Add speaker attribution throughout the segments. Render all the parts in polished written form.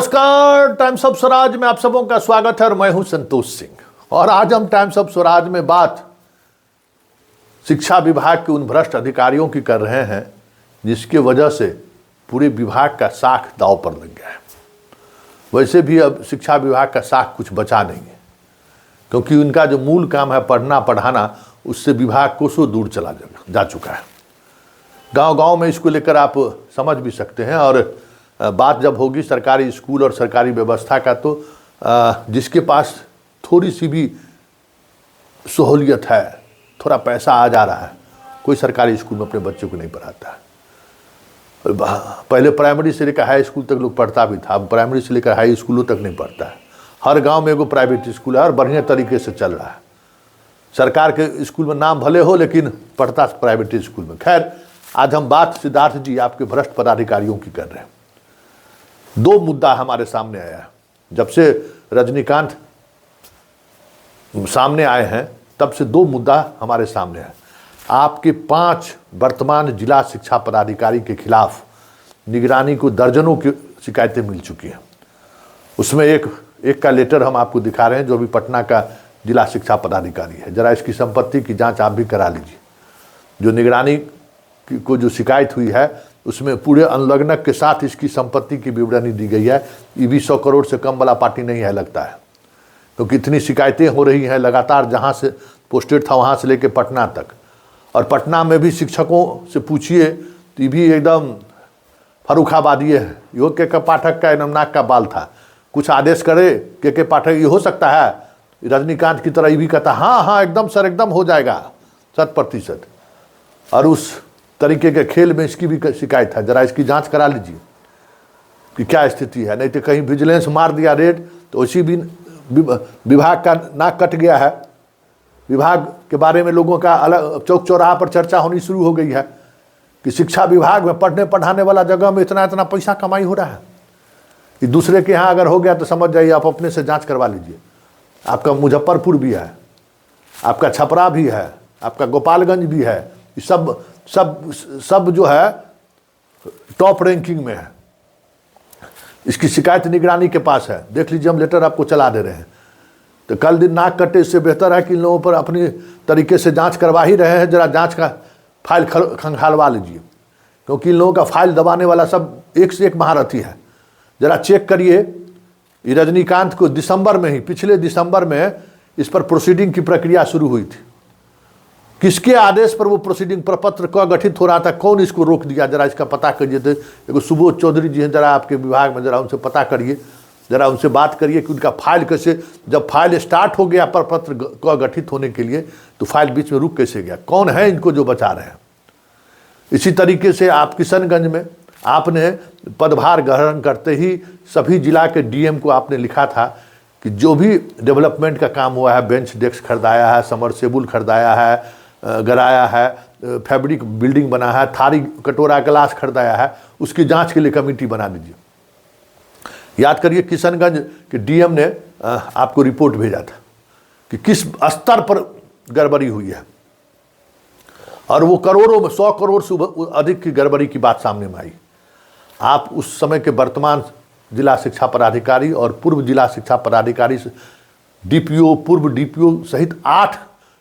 Speaker 1: नमस्कार, times of Swaraj में आप सबों का स्वागत है और मैं हूं संतोष सिंह। और आज हम टाइम्स ऑफ स्वराज में बात शिक्षा विभाग के उन भ्रष्ट अधिकारियों की कर रहे हैं जिसके वजह से पूरे विभाग का साख दांव पर लग गया है। वैसे भी अब शिक्षा विभाग का साख कुछ बचा नहीं है, क्योंकि उनका जो मूल काम है पढ़ना पढ़ाना, उससे विभाग कोसों दूर चला जा चुका है। गांव-गांव में इसको लेकर आप समझ भी सकते हैं। और बात जब होगी सरकारी स्कूल और सरकारी व्यवस्था का, तो जिसके पास थोड़ी सी भी सहूलियत है, थोड़ा पैसा आ जा रहा है, कोई सरकारी स्कूल में अपने बच्चों को नहीं पढ़ाता है। पहले प्राइमरी से लेकर हाई स्कूल तक लोग पढ़ता भी था, अब प्राइमरी से लेकर हाई स्कूलों तक नहीं पढ़ता है। हर गांव में एगो प्राइवेट स्कूल है और बढ़िया तरीके से चल रहा है। सरकार के स्कूल में नाम भले हो, लेकिन पढ़ता प्राइवेट स्कूल में। खैर, आज हम बात सिद्धार्थ जी आपके भ्रष्ट पदाधिकारियों की कर रहे हैं। दो मुद्दा हमारे सामने आया है। जब से रजनीकांत सामने आए हैं तब से दो मुद्दा हमारे सामने है। आपके 5 वर्तमान जिला शिक्षा पदाधिकारी के खिलाफ निगरानी को दर्जनों की शिकायतें मिल चुकी हैं। उसमें एक का लेटर हम आपको दिखा रहे हैं, जो भी पटना का जिला शिक्षा पदाधिकारी है। जरा इसकी संपत्ति की जांच आप भी करा लीजिए। जो निगरानी को जो शिकायत हुई है उसमें पूरे अनुलग्नक के साथ इसकी संपत्ति की विवरणी दी गई है। ये भी 100 करोड़ से कम वाला पार्टी नहीं है लगता है, क्योंकि इतनी शिकायतें हो रही हैं लगातार। जहाँ से पोस्टेड था वहाँ से लेके पटना तक, और पटना में भी शिक्षकों से पूछिए तो ये भी एकदम फर्रुखाबादी है। यो के पाठक का एकदम नाक का बाल था। कुछ आदेश करे के पाठक, ये हो सकता है रजनीकांत की तरह ये भी कहता हाँ हाँ एकदम सर, एकदम हो जाएगा 100%। और उस तरीके के खेल में इसकी भी शिकायत है। जरा इसकी जांच करा लीजिए कि क्या स्थिति है। नहीं तो कहीं विजिलेंस मार दिया रेड, तो उसी भी विभाग का नाक कट गया है। विभाग के बारे में लोगों का अलग चौक चौराहा पर चर्चा होनी शुरू हो गई है कि शिक्षा विभाग में पढ़ने पढ़ाने वाला जगह में इतना इतना पैसा कमाई हो रहा है। कि दूसरे के यहाँ अगर हो गया तो समझ जाइए आप अपने से जाँच करवा लीजिए। आपका मुजफ्फरपुर भी है, आपका छपरा भी है, आपका गोपालगंज भी है। सब जो है टॉप रैंकिंग में है। इसकी शिकायत निगरानी के पास है। देख लीजिए, हम लेटर आपको चला दे रहे हैं। तो कल दिन नाक कटे, इससे बेहतर है कि इन लोगों पर अपनी तरीके से जांच करवा ही रहे हैं। जरा जांच का फाइल खंगालवा लीजिए, क्योंकि इन लोगों का फाइल दबाने वाला सब एक से एक महारथी है। जरा चेक करिए। ये रजनीकांत को दिसंबर में ही, पिछले दिसंबर में इस पर प्रोसीडिंग की प्रक्रिया शुरू हुई थी। किसके आदेश पर वो प्रोसीडिंग प्रपत्र का गठित हो रहा था, कौन इसको रोक दिया, जरा इसका पता करिए। तो एगो सुबोध चौधरी जी हैं, जरा आपके विभाग में, जरा उनसे पता करिए, जरा उनसे बात करिए कि उनका फाइल कैसे, जब फाइल स्टार्ट हो गया प्रपत्र का गठित होने के लिए, तो फाइल बीच में रुक कैसे गया। कौन है इनको जो बचा रहे हैं। इसी तरीके से आप किशनगंज में आपने पदभार ग्रहण करते ही सभी जिला के डीएम को आपने लिखा था कि जो भी डेवलपमेंट का काम हुआ है, बेंच डेस्क खरीदाया है, समरसेबुल खरीदाया है, गराया है, फैब्रिक बिल्डिंग बना है, थारी कटोरा गिलास खरीदाया है, उसकी जांच के लिए कमेटी बना दीजिए। याद करिए, किशनगंज के डीएम ने आपको रिपोर्ट भेजा था कि किस स्तर पर गड़बड़ी हुई है, और वो करोड़ों में, 100 करोड़ से अधिक की गड़बड़ी की बात सामने में आई। आप उस समय के वर्तमान जिला शिक्षा पदाधिकारी और पूर्व जिला शिक्षा पदाधिकारी, डीपीओ, पूर्व डीपीओ सहित 8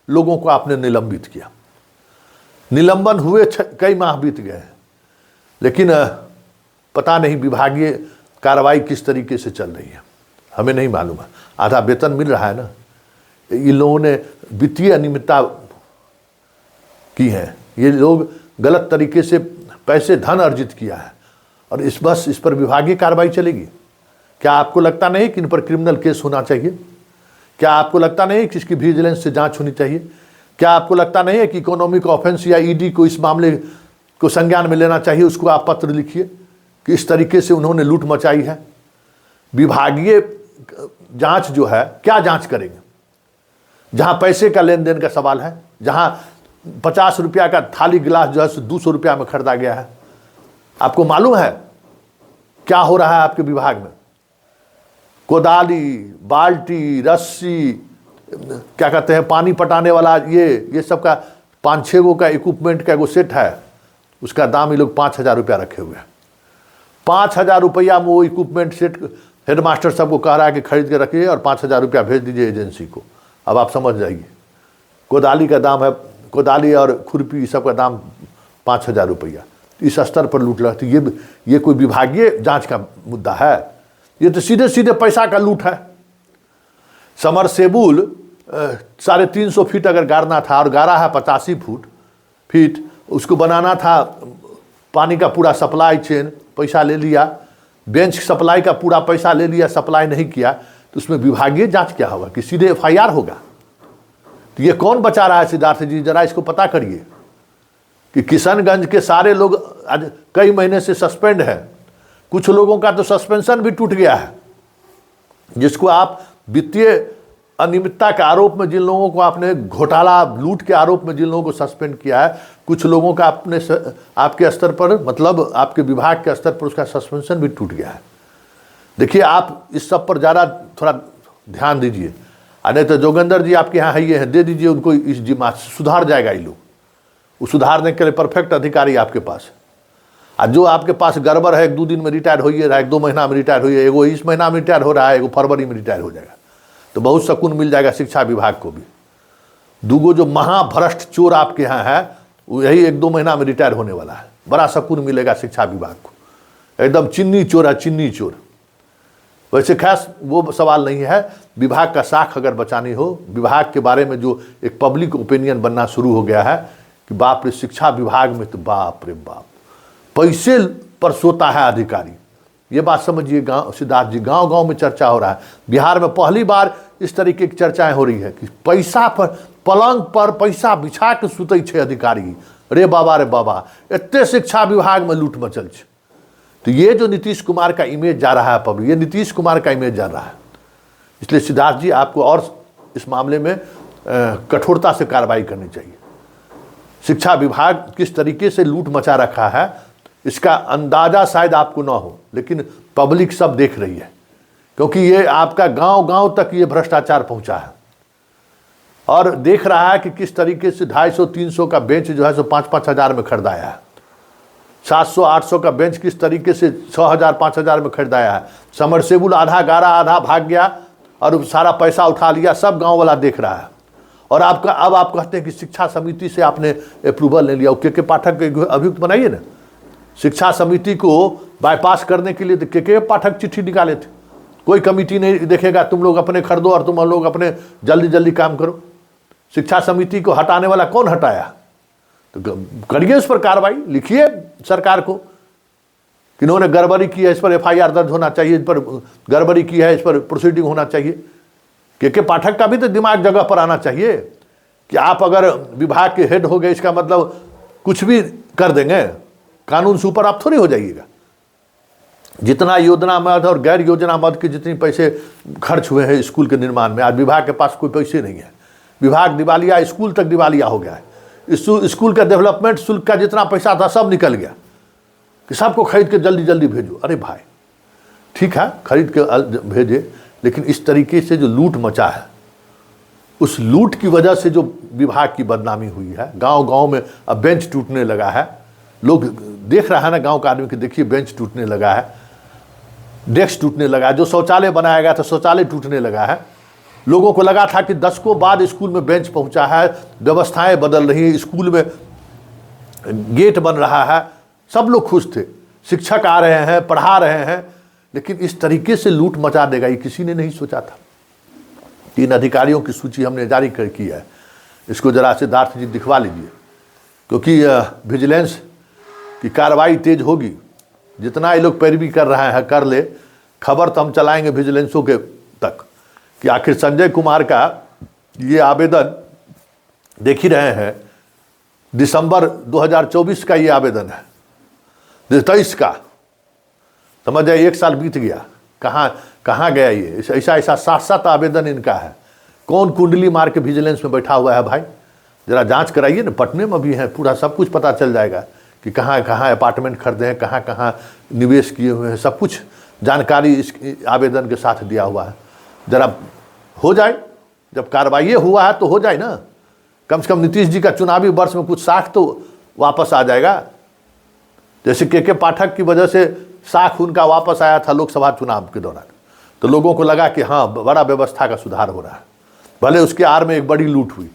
Speaker 1: लोगों को आपने निलंबित किया। निलंबन हुए कई माह बीत गए हैं, लेकिन पता नहीं विभागीय कार्रवाई किस तरीके से चल रही है, हमें नहीं मालूम है। आधा वेतन मिल रहा है ना। इन लोगों ने वित्तीय अनियमितता की है। ये लोग गलत तरीके से पैसे धन अर्जित किया है, और इस पर विभागीय कार्रवाई चलेगी। क्या आपको लगता नहीं कि इन पर क्रिमिनल केस होना चाहिए? क्या आपको लगता नहीं कि इसकी विजिलेंस से जांच होनी चाहिए? क्या आपको लगता नहीं है कि इकोनॉमिक ऑफेंस या ईडी को इस मामले को संज्ञान में लेना चाहिए? उसको आप पत्र लिखिए कि इस तरीके से उन्होंने लूट मचाई है। विभागीय जांच जो है, क्या जांच करेंगे? जहां पैसे का लेन देन का सवाल है, जहां 50 रुपया का थाली गिलास जो है 200 रुपया में खरीदा गया है। आपको मालूम है क्या हो रहा है आपके विभाग में? कोदाली, बाल्टी, रस्सी, क्या कहते हैं, पानी पटाने वाला, ये सब का 5-6 गो का इक्विपमेंट का एगो सेट है। उसका दाम ये लोग 5,000 रुपया रखे हुए हैं। 5,000 रुपया में वो इक्विपमेंट सेट हेडमास्टर साहब को कह रहा है कि खरीद के रखिए और 5,000 रुपया भेज दीजिए एजेंसी को। अब आप समझ जाइए, कोदाली का दाम है, कोदाली और खुरपी सब का दाम 5,000 रुपया। इस स्तर पर लूट लगती, ये कोई विभागीय जांच का मुद्दा है? ये तो सीधे सीधे पैसा का लूट है। समरसेबुल 350 फीट अगर गाड़ना था और गाड़ा है 85 फीट, उसको बनाना था, पानी का पूरा सप्लाई चेन, पैसा ले लिया, बेंच सप्लाई का पूरा पैसा ले लिया, सप्लाई नहीं किया, तो उसमें विभागीय जांच क्या होगा कि सीधे FIR होगा? तो ये कौन बचा रहा है सिद्धार्थ जी, जरा इसको पता करिए कि किशनगंज के सारे लोग आज कई महीने से सस्पेंड है। कुछ लोगों का तो सस्पेंशन भी टूट गया है, जिसको आप वित्तीय अनियमितता के आरोप में जिन लोगों को आपने, घोटाला लूट के आरोप में जिन लोगों को सस्पेंड किया है, कुछ लोगों का आपके स्तर पर, मतलब आपके विभाग के स्तर पर उसका सस्पेंशन भी टूट गया है। देखिए, आप इस सब पर ज़्यादा थोड़ा ध्यान दीजिए, नहीं तो जोगेंद्र जी आपके यहाँ है, ये है, दे दीजिए उनको इस जिम्मा, सुधार जाएगा ये लोग। वो सुधारने के लिए परफेक्ट अधिकारी आपके पास है। और जो आपके पास गड़बड़ है, 1-2 दिन में रिटायर होइए रहा है, 1-2 महीना में रिटायर होइए, एगो इस महीना में रिटायर हो रहा है, एगो फरवरी में रिटायर हो जाएगा, तो बहुत सुकून मिल जाएगा शिक्षा विभाग को भी। दूगो जो महाभ्रष्ट चोर आपके यहाँ है, वो यही 1-2 महीना में रिटायर होने वाला है, बड़ा सुकून मिलेगा शिक्षा विभाग को। एकदम चिन्नी चोर है, चिन्नी चोर। वैसे खास वो सवाल नहीं है, विभाग का साख अगर बचानी हो, विभाग के बारे में जो एक पब्लिक ओपिनियन बनना शुरू हो गया है कि बाप रे शिक्षा विभाग में तो बाप रे बाप पैसे पर सोता है अधिकारी, ये बात समझिए। गांव सिद्धार्थ जी, गांव गांव में चर्चा हो रहा है। बिहार में पहली बार इस तरीके की चर्चाएं हो रही है कि पैसा पर, पलंग पर पैसा बिछा के सुतै छे अधिकारी। रे बाबा, एते शिक्षा विभाग में लूट मचल छे। तो ये जो नीतीश कुमार का इमेज जा रहा है पब्लिक, ये नीतीश कुमार का इमेज जा रहा है। इसलिए सिद्धार्थ जी, आपको और इस मामले में कठोरता से कार्रवाई करनी चाहिए। शिक्षा विभाग किस तरीके से लूट मचा रखा है, इसका अंदाजा शायद आपको ना हो, लेकिन पब्लिक सब देख रही है, क्योंकि ये आपका गांव गांव तक ये भ्रष्टाचार पहुंचा है। और देख रहा है कि किस तरीके से 250-300 का बेंच जो है सो 5-5 हज़ार में खरीदाया है, 700-800 का बेंच किस तरीके से 6,000-5,000 में खरीदाया है। समरसेबुल आधा गाड़ा आधा भाग गया और सारा पैसा उठा लिया, सब गांव वाला देख रहा है। और आपका अब आप कहते हैं कि शिक्षा समिति से आपने अप्रूवल ले लिया, के पाठक के अभियुक्त बनाइए ना। शिक्षा समिति को बाईपास करने के लिए तो के पाठक चिट्ठी निकाले थे, कोई कमेटी नहीं देखेगा, तुम लोग अपने खरीदो और तुम लोग अपने जल्दी जल्दी काम करो। शिक्षा समिति को हटाने वाला कौन हटाया? तो करिए उस पर कार्रवाई, लिखिए सरकार को कि इन्होंने गड़बड़ी की है, इस पर FIR दर्ज होना चाहिए, इस पर गड़बड़ी की है, इस पर प्रोसीडिंग होना चाहिए। के पाठक का भी तो दिमाग जगह पर आना चाहिए कि आप अगर विभाग के हेड हो गए, इसका मतलब कुछ भी कर देंगे, कानून से ऊपर आप थोड़ी हो जाइएगा। जितना योजना मद और गैर योजना मद के जितने पैसे खर्च हुए हैं स्कूल के निर्माण में, आज विभाग के पास कोई पैसे नहीं है। विभाग दिवालिया, स्कूल तक दिवालिया हो गया है। स्कूल का डेवलपमेंट शुल्क का जितना पैसा था सब निकल गया कि सबको खरीद के जल्दी जल्दी भेजो। अरे भाई ठीक है, खरीद के भेजे, लेकिन इस तरीके से जो लूट मचा है, उस लूट की वजह से जो विभाग की बदनामी हुई है, गांव गांव में अब बेंच टूटने लगा है। लोग देख रहा है ना, गांव का आदमी के देखिए बेंच टूटने लगा है, डेस्क टूटने लगा है, जो शौचालय बनाया गया था शौचालय टूटने लगा है। लोगों को लगा था कि दशकों बाद स्कूल में बेंच पहुंचा है, व्यवस्थाएं बदल रही हैं, स्कूल में गेट बन रहा है, सब लोग खुश थे, शिक्षक आ रहे हैं, पढ़ा रहे हैं। लेकिन इस तरीके से लूट मचा देगा ये किसी ने नहीं सोचा था। 3 अधिकारियों की सूची हमने जारी कर की है, इसको जरा सिद्धार्थ जी दिखवा लीजिए, क्योंकि विजिलेंस की कार्रवाई तेज होगी। जितना ये लोग पैरवी कर रहे हैं कर ले, खबर तो हम चलाएंगे विजिलेंसों के तक कि आखिर संजय कुमार का ये आवेदन देख ही रहे हैं, दिसंबर 2024 का ये आवेदन है, 23 का, समझ जाइए 1 साल बीत गया। कहाँ गया ये? ऐसा 7 आवेदन इनका है। कौन कुंडली मार के विजिलेंस में बैठा हुआ है भाई? जरा जांच कराइए ना, पटने में भी है, पूरा सब कुछ पता चल जाएगा कि कहाँ कहाँ अपार्टमेंट खरीदे हैं, कहाँ कहाँ निवेश किए हुए हैं, सब कुछ जानकारी इस आवेदन के साथ दिया हुआ है। जरा हो जाए, जब कार्रवाई हुआ है तो हो जाए ना, कम से कम नीतीश जी का चुनावी वर्ष में कुछ साख तो वापस आ जाएगा। जैसे के पाठक की वजह से साख उनका वापस आया था लोकसभा चुनाव के दौरान, तो लोगों को लगा कि हाँ बड़ा व्यवस्था का सुधार हो रहा है। भले उसके आड़ में एक बड़ी लूट हुई,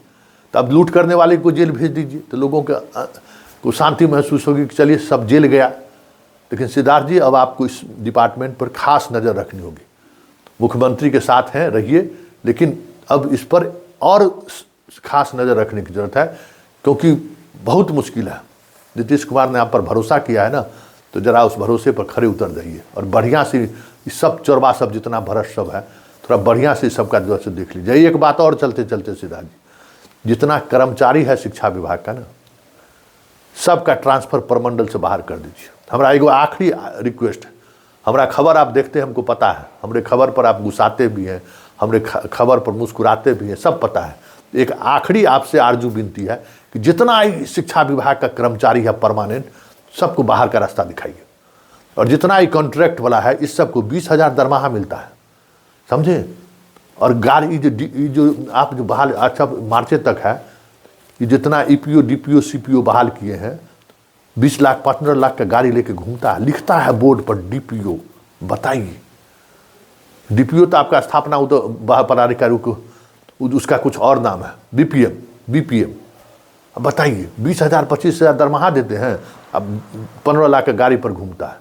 Speaker 1: तो अब लूट करने वाले को जेल भेज दीजिए, तो लोगों को शांति महसूस होगी कि चलिए सब जेल गया। लेकिन सिद्धार्थ जी, अब आपको इस डिपार्टमेंट पर खास नज़र रखनी होगी। मुख्यमंत्री के साथ हैं, रहिए, लेकिन अब इस पर और खास नज़र रखने की जरूरत है, क्योंकि बहुत मुश्किल है। नीतीश कुमार ने आप पर भरोसा किया है ना, तो जरा उस भरोसे पर खड़े उतर जाइए और बढ़िया से इस सब चोरबा सब जितना भ्रष्ट सब है, थोड़ा बढ़िया से सबका जो से देख लीजिए। एक बात और चलते चलते सिद्धार्थ जी, जितना कर्मचारी है शिक्षा विभाग का ना, सबका ट्रांसफर प्रमंडल से बाहर कर दीजिए। हमारा एगो आखिरी रिक्वेस्ट है, हमारा खबर आप देखते हैं, हमको पता है, हमारे खबर पर आप गुस्साते भी हैं, हमारे खबर पर मुस्कुराते भी हैं, सब पता है। एक आखिरी आपसे आरजू विनती है कि जितना ही शिक्षा विभाग का कर्मचारी है परमानेंट, सबको बाहर का रास्ता दिखाइए। और जितना ही कॉन्ट्रैक्ट वाला है, इस सबको 20,000 दरमाहा मिलता है, समझे। और गाड़ी जो आप जो बहाल अच्छा मार्च तक है, ये जितना ईपीओ डीपीओ सीपीओ बहाल किए हैं, 20 लाख 15 लाख का गाड़ी लेके घूमता है, लिखता है बोर्ड पर डीपीओ। बताइए, डीपीओ तो आपका स्थापना वो तो पदाधिकारी को उसका कुछ और नाम है, बीपीएम। अब बताइए, 20,000 25,000 दरमाहा देते हैं, अब 15 लाख का गाड़ी पर घूमता है।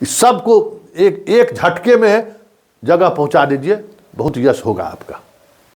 Speaker 1: इस सबको एक झटके में जगह पहुंचा दीजिए, बहुत यश होगा आपका।